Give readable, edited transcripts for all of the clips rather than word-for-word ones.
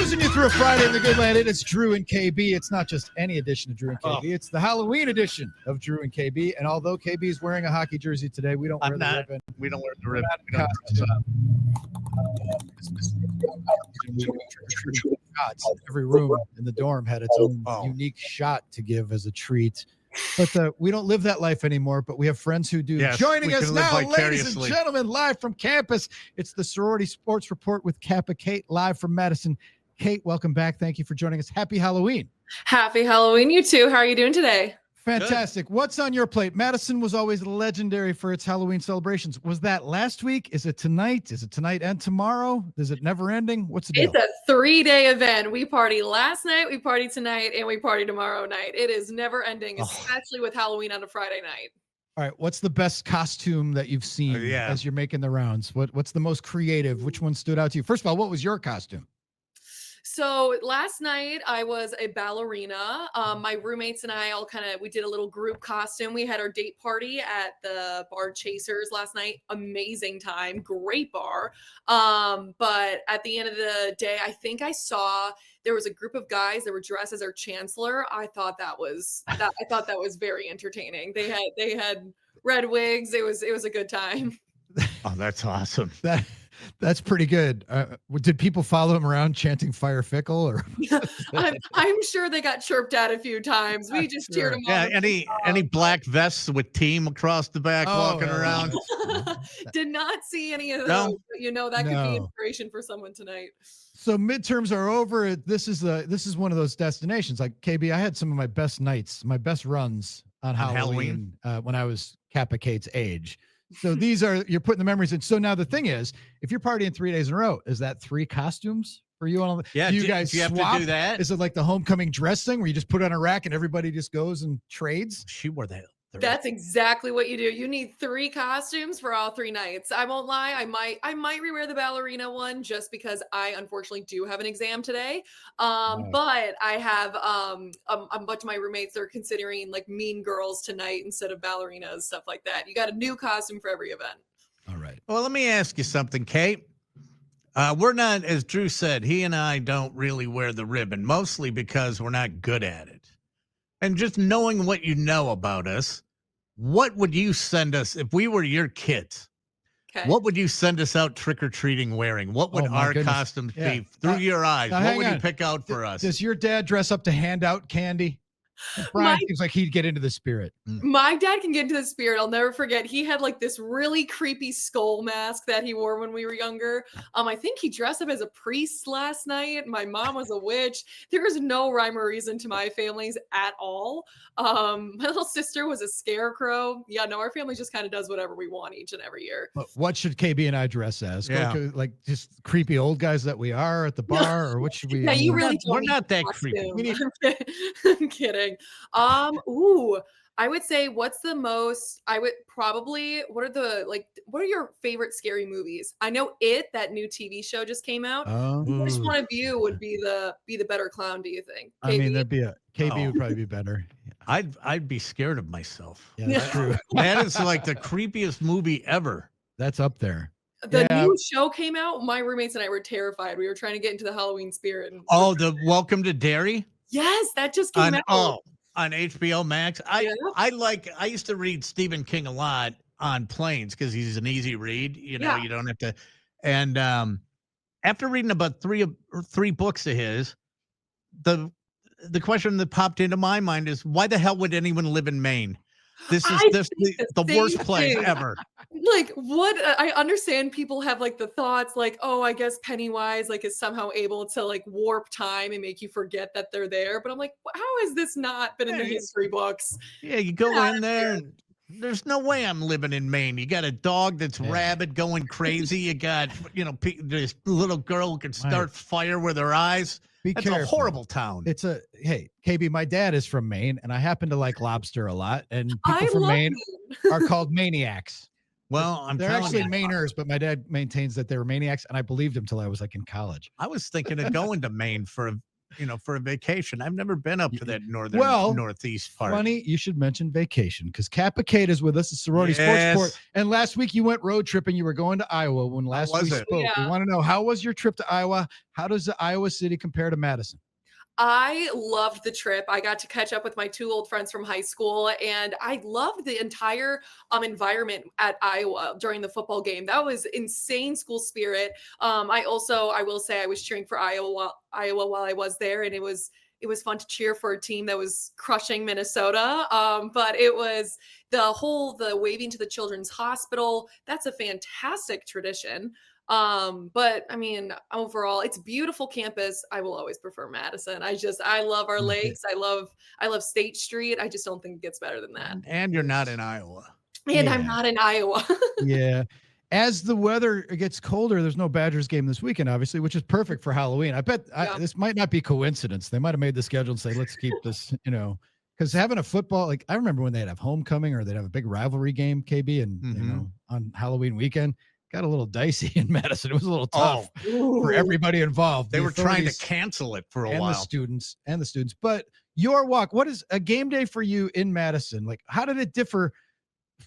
Cruising you through a Friday in the good land. It is Drew and KB. It's not just any edition of Drew and KB. It's the Halloween edition of Drew and KB. And although KB is wearing a hockey jersey today, we don't wear the ribbon. We don't wear the ribbon. We don't dress up. Shots. Every room in the dorm had its own unique shot to give as a treat. But we don't live that life anymore, but we have friends who do. Yes, joining us now, ladies and gentlemen, live from campus, it's the Sorority Sports Report with Kappa Kate, live from Madison. Kate, welcome back. Thank you for joining us. Happy Halloween. Happy Halloween, you too. How are you doing today? Fantastic. Good. What's on your plate? Madison was always legendary for its Halloween celebrations. Was that last week? Is it tonight? Is it tonight and tomorrow? Is it never ending? What's the deal? It's a 3-day event. We party last night, we party tonight, and we party tomorrow night. It is never ending, especially with Halloween on a Friday night. All right. What's the best costume that you've seen as you're making the rounds? What's the most creative? Which one stood out to you? First of all, what was your costume? So last night I was a ballerina. My roommates and I we did a little group costume. We had our date party at the Bar Chasers last night. Amazing time, great bar. But at the end of the day, I think I saw there was a group of guys that were dressed as our chancellor. I thought that was very entertaining. They had red wigs. It was a good time. Oh, that's awesome. That's pretty good. Did people follow him around chanting "Fire Fickle"? Or I'm sure they got chirped at a few times. We just cheered them on. Yeah, any black vests with team across the back walking around? Did not see any of those. But that could be inspiration for someone tonight. So midterms are over. This is one of those destinations. Like KB, I had some of my best nights, my best runs on Halloween. When I was Kappa Kate's age. So you're putting the memories in. So now the thing is, if you're partying 3 days in a row, is that 3 costumes for you? Yeah. Do you guys have swap? to do that? Is it like the homecoming dress thing where you just put it on a rack and everybody just goes and trades? She wore that. That's exactly what you do. You need 3 costumes for all 3 nights. I won't lie. I might rewear the ballerina one just because I unfortunately do have an exam today. But I have a bunch of my roommates are considering like mean girls tonight instead of ballerinas, stuff like that. You got a new costume for every event. All right. Well, let me ask you something, Kate. We're not, as Drew said, he and I don't really wear the ribbon, mostly because we're not good at it. And just knowing what you know about us, what would you send us if we were your kids? Okay. What would you send us out trick-or-treating wearing? What would our costumes be through your eyes? What would you pick out for us? Does your dad dress up to hand out candy? Brian seems like he'd get into the spirit. My dad can get into the spirit. I'll never forget. He had like this really creepy skull mask that he wore when we were younger. I think he dressed up as a priest last night. My mom was a witch. There is no rhyme or reason to my family's at all. My little sister was a scarecrow. Yeah, no, our family just kind of does whatever we want each and every year. What should KB and I dress as? Yeah. Like just creepy old guys that we are at the bar, or what should we? Yeah, you really we're not that creepy. I'm kidding. I would say what are your favorite scary movies? I know that new TV show just came out. Which one of you would be the better clown, do you think? KB? I mean, KB would probably be better. I'd be scared of myself. Yeah, that's true. That is like the creepiest movie ever. That's up there. The new show came out. My roommates and I were terrified. We were trying to get into the Halloween spirit. The Welcome to Derry? Yes, that just came out. On HBO Max. I used to read Stephen King a lot on planes because he's an easy read. You don't have to. And after reading about three books of his, the question that popped into my mind is, why the hell would anyone live in Maine? This is the worst place ever. Like, what? I understand people have like the thoughts like, oh, I guess Pennywise like is somehow able to like warp time and make you forget that they're there. But I'm like, how has this not been in the history books? Yeah, you go in there and there's no way I'm living in Maine. You got a dog that's rabid going crazy. You got, this little girl who can start fire with her eyes. That's a horrible town. Hey, KB, my dad is from Maine, and I happen to like lobster a lot. And people from Maine are called maniacs. Well, they're actually Mainers, but my dad maintains that they were maniacs, and I believed him till I was like in college. I was thinking of going to Maine for for a vacation. I've never been up to that northeast part. Funny you should mention vacation because Kappa Kate is with us at Sorority Sports Report. And last week you went road tripping. You were going to Iowa when last we spoke. Yeah. We want to know, how was your trip to Iowa? How does the Iowa City compare to Madison? I loved the trip. I got to catch up with my 2 old friends from high school, and I loved the entire environment at Iowa during the football game. That was insane school spirit. I will say I was cheering for Iowa while I was there, and it was fun to cheer for a team that was crushing Minnesota. But it was the waving to the Children's Hospital. That's a fantastic tradition. But I mean, overall, it's a beautiful campus. I will always prefer Madison. I love our lakes. I love State Street. I just don't think it gets better than that. And you're not in Iowa. And I'm not in Iowa. Yeah. As the weather gets colder, there's no Badgers game this weekend, obviously, which is perfect for Halloween. I bet this might not be coincidence. They might have made the schedule and say, let's keep this, because having a football, like I remember when they'd have homecoming or they'd have a big rivalry game, KB, and on Halloween weekend. Got a little dicey in Madison. It was a little tough for everybody involved. They were trying to cancel it for a while. And the students. But your walk, what is a game day for you in Madison? Like, how did it differ?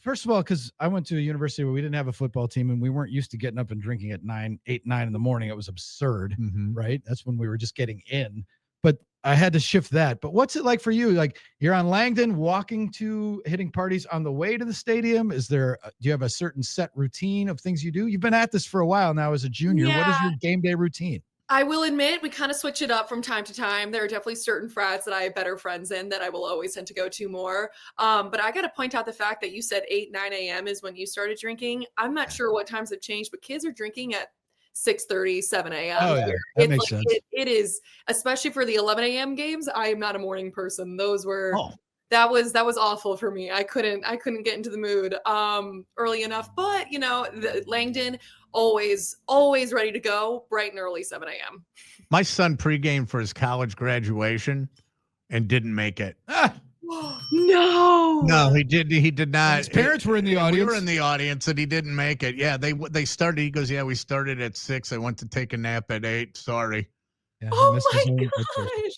First of all, because I went to a university where we didn't have a football team and we weren't used to getting up and drinking at 8, 9 in the morning. It was absurd, right? That's when we were just getting in. But I had to shift that. But what's it like for you? Like you're on Langdon hitting parties on the way to the stadium. Do you have a certain set routine of things you do? You've been at this for a while now as a junior. Yeah. What is your game day routine? I will admit we kind of switch it up from time to time. There are definitely certain frats that I have better friends in that I will always tend to go to more. But I got to point out the fact that you said 8, 9 a.m. is when you started drinking. I'm not sure what times have changed, but kids are drinking at 6:30, 7 a.m. Oh, yeah. That makes sense. It is, especially for the 11 a.m. games. I am not a morning person. Those were that was awful for me. I couldn't get into the mood early enough. But the Langdon always ready to go, bright and early 7 a.m. My son pregame for his college graduation and didn't make it. No, he did not. His parents were in the audience. We were in the audience, and he didn't make it. Yeah, they started. He goes, "Yeah, we started at 6. I went to take a nap at 8. Sorry." Yeah, oh my gosh!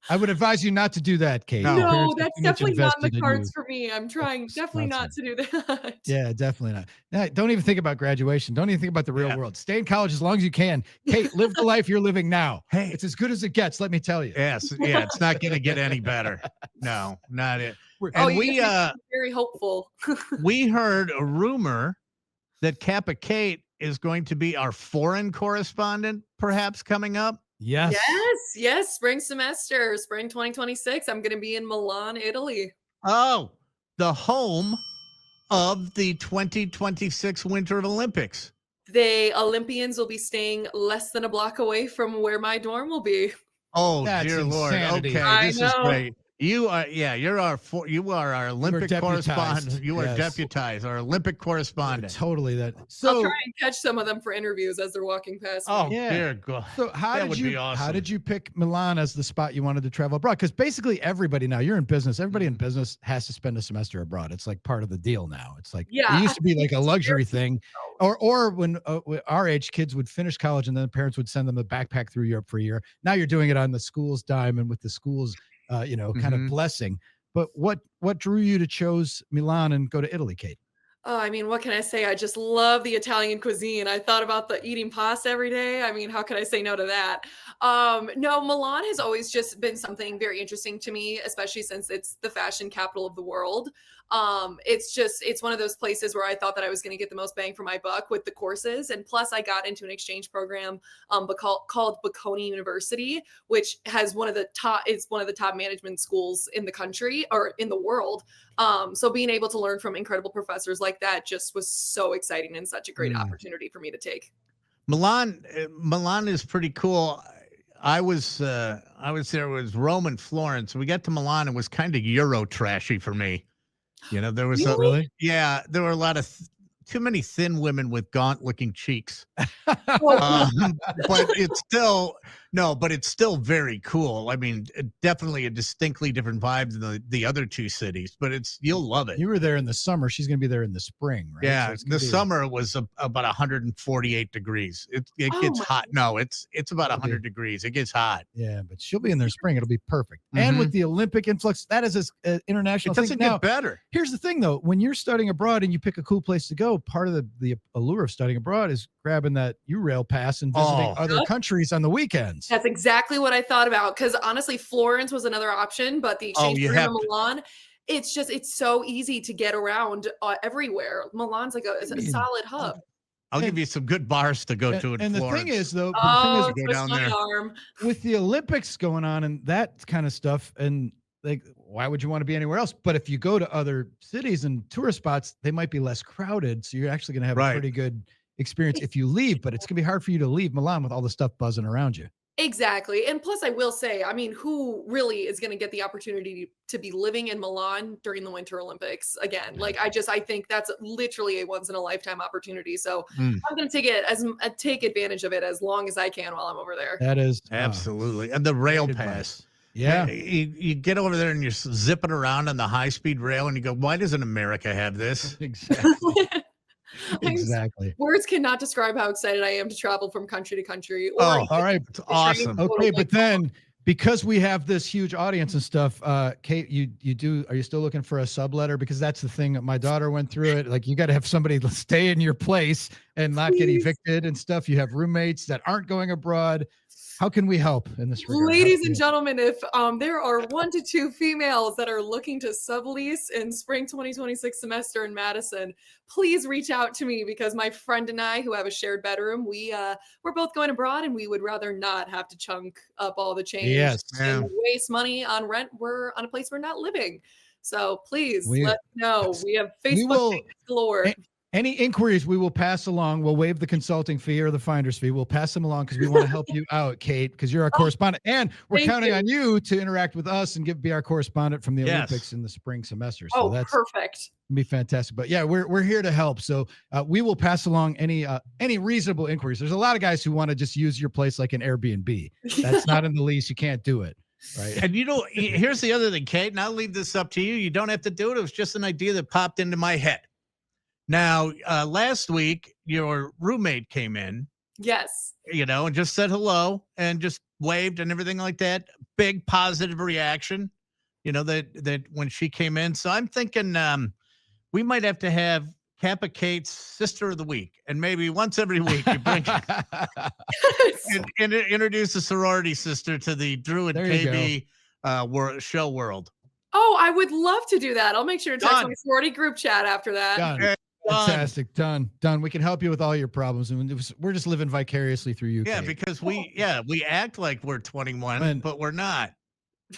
I would advise you not to do that, Kate. No, that's definitely not in the cards for me. I'm trying definitely not to do that. Yeah, definitely not. Don't even think about graduation. Don't even think about the real world. Stay in college as long as you can. Kate, live the life you're living now. Hey, it's as good as it gets, let me tell you. Yes, yeah, it's not going to get any better. No, not it. And we very hopeful. We heard a rumor that Kappa Kate is going to be our foreign correspondent, perhaps coming up. Yes. Spring semester, spring 2026. I'm going to be in Milan, Italy. Oh, the home of the 2026 Winter Olympics. The Olympians will be staying less than a block away from where my dorm will be. Oh, that's dear insanity. Lord. Okay, this is great. You are our Olympic correspondent. You are deputized, our Olympic correspondent. Totally that. So I'll try and catch some of them for interviews as they're walking past. Oh, dear God. So how did you pick Milan as the spot you wanted to travel abroad? Because basically everybody now, you're in business. Everybody in business has to spend a semester abroad. It's like part of the deal now. It's like it used to be like a luxury thing, or when our age kids would finish college and then parents would send them a backpack through Europe for a year. Now you're doing it on the school's dime and with the school's kind of blessing. But what drew you to choose Milan and go to Italy, Kate? Oh, I mean, what can I say? I just love the Italian cuisine. I thought about eating pasta every day. I mean, how could I say no to that? No, Milan has always just been something very interesting to me, especially since it's the fashion capital of the world. It's one of those places where I thought that I was going to get the most bang for my buck with the courses. And plus I got into an exchange program called Bocconi University, which has one of the top management schools in the country or in the world. So being able to learn from incredible professors like that just was so exciting and such a great opportunity for me to take. Milan is pretty cool. I was there. It was Rome and Florence. We got to Milan. It was kind of Euro trashy for me. There was really? There were a lot of too many thin women with gaunt looking cheeks. But it's still, No, but it's still very cool. I mean, definitely a distinctly different vibe than the other two cities, but you'll love it. You were there in the summer. She's going to be there in the spring, right? Yeah, So the summer it was about 148 degrees. It Oh gets my hot. No, it's about It'll be- 100 degrees. It gets hot. Yeah, but she'll be in there spring. It'll be perfect. And with the Olympic influx, that is an international It doesn't thing. Now, get better. here's the thing, though. When you're studying abroad and you pick a cool place to go, part of the allure of studying abroad is grabbing that U-Rail pass and visiting other countries on the weekends. That's exactly what I thought about. Because honestly, Florence was another option, but the exchange program in Milan, it's so easy to get around everywhere. Milan's like a solid hub. I'll give you some good bars to go to in and Florence. the thing is, though, Oh, go down there with the Olympics going on and that kind of stuff, and like, why would you want to be anywhere else? But if you go to other cities and tourist spots, they might be less crowded, so you're actually going to have a pretty good experience if you leave. But it's going to be hard for you to leave Milan with all the stuff buzzing around you. Exactly. And plus, I will say, I mean, who really is going to get the opportunity to be living in Milan during the Winter Olympics again? Like, I think that's literally a once in a lifetime opportunity. So I'm going to take advantage of it as long as I can while I'm over there. That is absolutely. And the rail pass. Yeah. You get over there and you're zipping around on the high speed rail and you go, why doesn't America have this? Exactly. Exactly. Words cannot describe how excited I am to travel from country to country. All right. It's awesome. Okay, but then because we have this huge audience and stuff, Kate, are you still looking for a subletter? Because that's the thing that my daughter went through it. Like, you got to have somebody stay in your place and not get evicted and stuff. You have roommates that aren't going abroad. How can we help in this regard? Ladies and gentlemen, if there are 1 to 2 females that are looking to sublease in spring 2026 semester in Madison, please reach out to me, because my friend and I, who have a shared bedroom, we're both going abroad and we would rather not have to chunk up all the change and waste money on rent. We're on a place we're not living. So please let me know. We have Facebook galore. Any inquiries we will pass along. We'll waive the consulting fee or the finder's fee. We'll pass them along because we want to help you out, Kate, because you're our correspondent. And we're counting on you to interact with us and be our correspondent from the Olympics in the spring semester. So that's perfect. Be fantastic. But yeah, we're here to help. So we will pass along any reasonable inquiries. There's a lot of guys who want to just use your place like an Airbnb. That's not in the lease. You can't do it. Right. And here's the other thing, Kate, and I'll leave this up to you. You don't have to do it. It was just an idea that popped into my head. Now, last week, your roommate came in. Yes. And just said hello and just waved and everything like that. Big positive reaction, that when she came in. So I'm thinking we might have to have Kappa Kate's Sister of the Week. And maybe once every week you bring and introduce a sorority sister to the Drew and KB show world. Oh, I would love to do that. I'll make sure to text my sorority group chat after that. Done. Fantastic. Done. We can help you with all your problems. And we're just living vicariously through you. Yeah, Kate. because we act like we're 21, but we're not.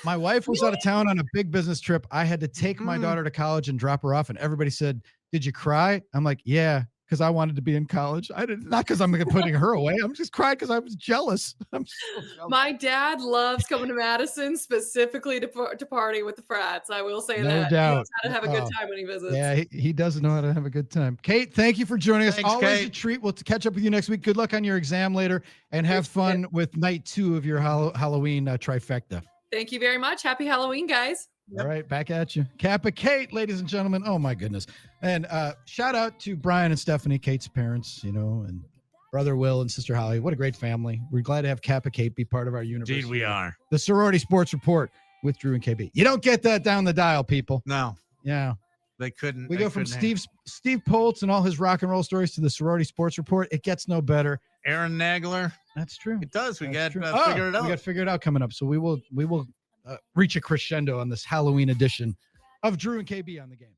My wife was out of town on a big business trip. I had to take my daughter to college and drop her off. And everybody said, "Did you cry?" I'm like, "Yeah, because I wanted to be in college. Not because I'm putting her away. I'm just crying because I was jealous." I'm so jealous. My dad loves coming to Madison specifically to party with the frats. I will say that. No doubt. He knows how to have a good time when he visits. Yeah, he does know how to have a good time. Kate, thank you for joining us. Thanks, Always Kate. a treat. We'll catch up with you next week. Good luck on your exam later, and have fun with night 2 of your Halloween trifecta. Thank you very much. Happy Halloween, guys. All right, back at you. Kappa Kate, ladies and gentlemen. Oh, my goodness. And shout out to Brian and Stephanie, Kate's parents, and brother Will and sister Holly. What a great family. We're glad to have Kappa Kate be part of our universe. Indeed, we are. The Sorority Sports Report with Drew and KB. You don't get that down the dial, people. No. Yeah. They couldn't. We go from Steve Poltz and all his rock and roll stories to the Sorority Sports Report. It gets no better. Aaron Nagler. That's true. It does. We got to figure figure it out. We got to figure it out coming up. So we will reach a crescendo on this Halloween edition of Drew and KB on the Game.